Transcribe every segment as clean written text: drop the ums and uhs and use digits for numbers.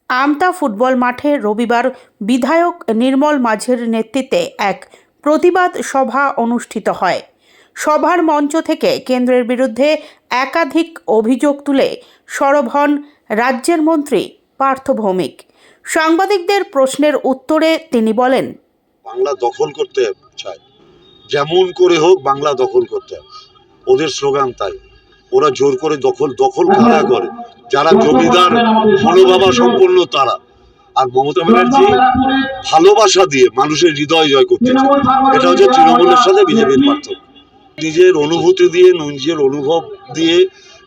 আমতা football মাঠে রবিবার বিধায়ক নির্মল মাঝির নেতৃত্বে এক প্রতিবাদ সভা অনুষ্ঠিত হয়। সভার মঞ্চ থেকে কেন্দ্রের বিরুদ্ধে একাধিক অভিযোগ তুলে সরব হন রাজ্যের মন্ত্রী পার্থ ভৌমিক। সাংবাদিকদের প্রশ্নের উত্তরে তিনি বলেন, বাংলা দখল করতে চায়, যেমন করে হোক বাংলা দখল করতে হবে, ওদের স্লোগান তাই। ওরা জোর করে দখল কারা করে? যারা জমিদার মনোভাবা সম্পন্ন তারা। আর মমতা ব্যানার্জি ভালোবাসা দিয়ে মানুষের হৃদয় জয় করতে চায়। এটা হচ্ছে তৃণমূলের সাথে বিজেপির পার্থক্য। নিজের অনুভূতি দিয়ে, নিজের অনুভব দিয়ে,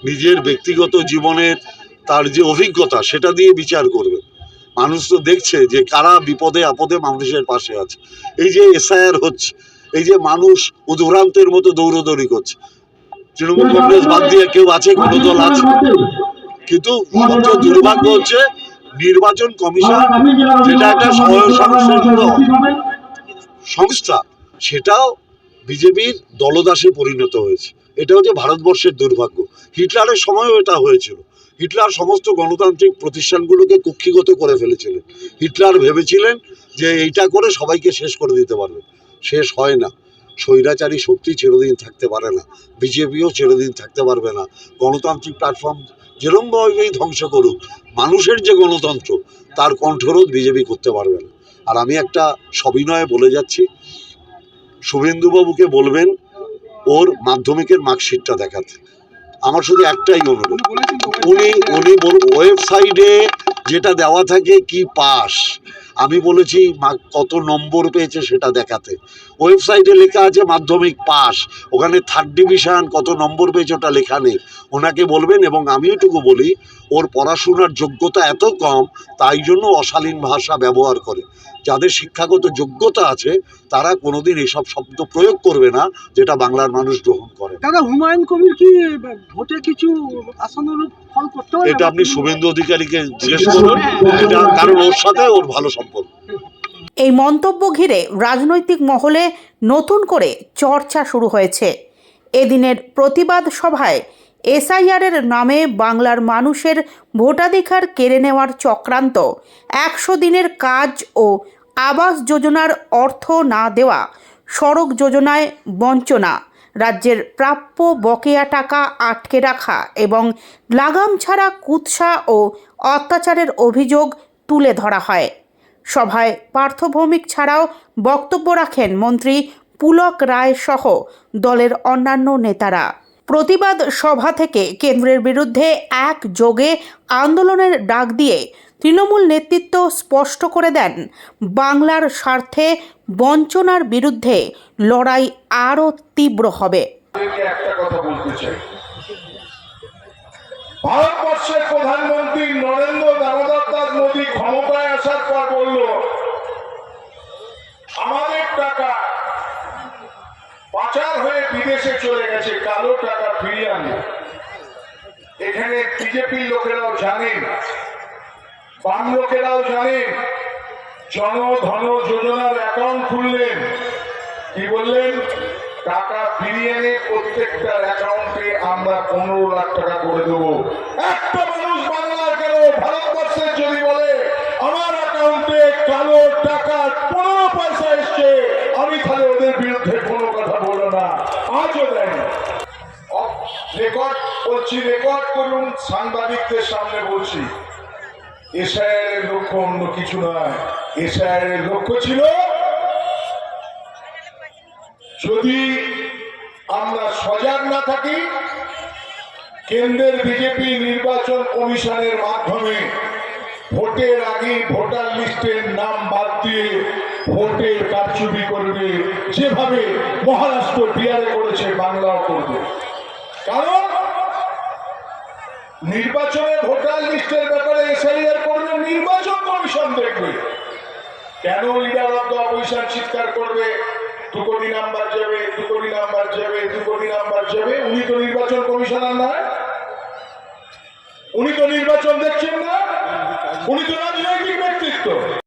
নিজের ব্যক্তিগত জীবনের তার যে অভিজ্ঞতা সেটা দিয়ে বিচার করবে। মানুষ তো দেখছে যে কারা বিপদে আপদে মানুষের পাশে আছে। এই যে এসআইআর হচ্ছে, এই যে মানুষ উদ্ভ্রান্তের মতো দৌড়দৌড়ি করছে, তৃণমূল কংগ্রেস বাদ দিয়ে কেউ আছে, কোনো দল আছে? কিন্তু সবচেয়ে দুর্ভাগ্য হচ্ছে নির্বাচন কমিশন, যেটা একটা স্বয়ংসম্পূর্ণ সংস্থা, সেটাও বিজেপির দলদাসে পরিণত হয়েছে। এটা হচ্ছে ভারতবর্ষের দুর্ভাগ্য। হিটলারের সময়ও এটা হয়েছিল। হিটলার সমস্ত গণতান্ত্রিক প্রতিষ্ঠানগুলোকে কুক্ষিগত করে ফেলেছিলেন। হিটলার ভেবেছিলেন যে এইটা করে সবাইকে শেষ করে দিতে পারবে। শেষ হয় না। স্বৈরাচারী শক্তি চিরদিন থাকতে পারে না, বিজেপিও চিরদিন থাকতে পারবে না। গণতান্ত্রিক প্ল্যাটফর্ম যেরকমভাবেই ধ্বংস করুক, মানুষের যে গণতন্ত্র তার কণ্ঠরোধ বিজেপি করতে পারবে না। আর আমি একটা সবিনয়ে বলে যাচ্ছি, শুভেন্দুবাবুকে বলবেন ওর মাধ্যমিকের মার্কশিটটা দেখাতে। আমার শুধু একটাই অনুরোধ, উনি ওয়েবসাইটে যেটা দেওয়া থাকে কি পাস, আমি বলেছি কত নম্বর পেয়েছে সেটা দেখাতে। ওয়েবসাইটে লেখা আছে মাধ্যমিক পাস, ওখানে 3rd ডিভিশন কত নম্বর পেয়েছে ওটা লেখা নেই। ওনাকে বলবেন। এবং আমি এটুকু বলি, ওর পড়াশোনার যোগ্যতা এত কম, তাই জন্য অশালীন ভাষা ব্যবহার করে। যাদের শিক্ষাগত যোগ্যতা আছে তারা কোনোদিন এসব শব্দ প্রয়োগ করবে না, যেটা বাংলার মানুষ গ্রহণ করে। দাদা, হুমায়ুন কবির কি ভোটে কিছু আশানুরূপ ফল করতে পারে? এটা আপনি শুভেন্দু অধিকারীকে জিজ্ঞেস করুন, এটা কারণ ওর সাথে ওর ভালো সম্পর্ক। এই মন্তব্য ঘিরে রাজনৈতিক মহলে নতুন করে চর্চা শুরু হয়েছে। এদিনের প্রতিবাদ সভায় এসআইআরের নামে বাংলার মানুষের ভোটাধিকার কেড়ে নেওয়ার চক্রান্ত, 100 দিনের কাজ ও আবাস যোজনার অর্থ না দেওয়া, সড়ক যোজনায় বঞ্চনা, রাজ্যের প্রাপ্য বকেয়া টাকা আটকে রাখা এবং লাগাম ছাড়া কুৎসা ও অত্যাচারের অভিযোগ তুলে ধরা হয়। সভায় পার্থ ভৌমিক ছাড়াও বক্তব্য রাখেন মন্ত্রী পুলক রায় সহ দলের অন্যান্য নেতারা। প্রতিবাদ সভা থেকে কেন্দ্রের বিরুদ্ধে একযোগে আন্দোলনের ডাক দিয়ে তৃণমূল নেতৃত্ব স্পষ্ট করে দেন, বাংলার স্বার্থে বঞ্চনার বিরুদ্ধে লড়াই আরও তীব্র হবে। একটা কথা বলতে চাই, ভারতবর্ষের প্রধানমন্ত্রী নরেন্দ্র দামোদর দাস মোদী ক্ষমতায় আসার পর বলল, আমাদের টাকা পাচার হয়ে বিদেশে চলে গেছে, কালো টাকা ফিরিয়ে আনবে। এখানে বিজেপির লোকেরাও জানেন, বাম লোকেরাও জানেন। জনধন যোজনার অ্যাকাউন্ট খুললেন, কি বললেন? টাকা ফিরিয়ে এনে প্রত্যেকটার অ্যাকাউন্টে আমরা 15 লাখ টাকা করে দেবো। একটা মানুষ বাংলার কেন, ভারতবর্ষের যদি বলে আমার অ্যাকাউন্টে কালো টাকার 15 পয়সা এসছে, আমি তাহলে ওদের বিরুদ্ধে কোনো কথা বলবো না। আজও দেয় রেকর্ড করছি, রেকর্ড করুন, সাংবাদিকদের সামনে বলছি। এসআইআরের লক্ষ্য অন্য কিছু নয়। এসআইআরের লক্ষ্য ছিল, যদি আমরা সজাগ না থাকি, কেন্দ্রের বিজেপি নির্বাচন কমিশনের মাধ্যমে ভোটের আগে ভোটার লিস্টের নাম বাদ দিয়ে ভোটের কারচুপি করবে, যেভাবে মহারাষ্ট্র বিহারে করেছে বাংলাও করবে। কারণ নির্বাচনে ভোটার লিস্টের ব্যাপারে এসআইআর করবে, নির্বাচন কমিশন দেখবে। কেন লিডার অফ দ্য অপোজিশন চিৎকার করবে 2 কোটি নাম্বার যাবে, 2 কোটি নাম্বার যাবে, 2 কোটি নাম্বার যাবে? উনি তো নির্বাচন কমিশনার নয়, উনি তো নির্বাচন দেখছেন না, উনি তো রাজনৈতিক ব্যক্তিত্ব।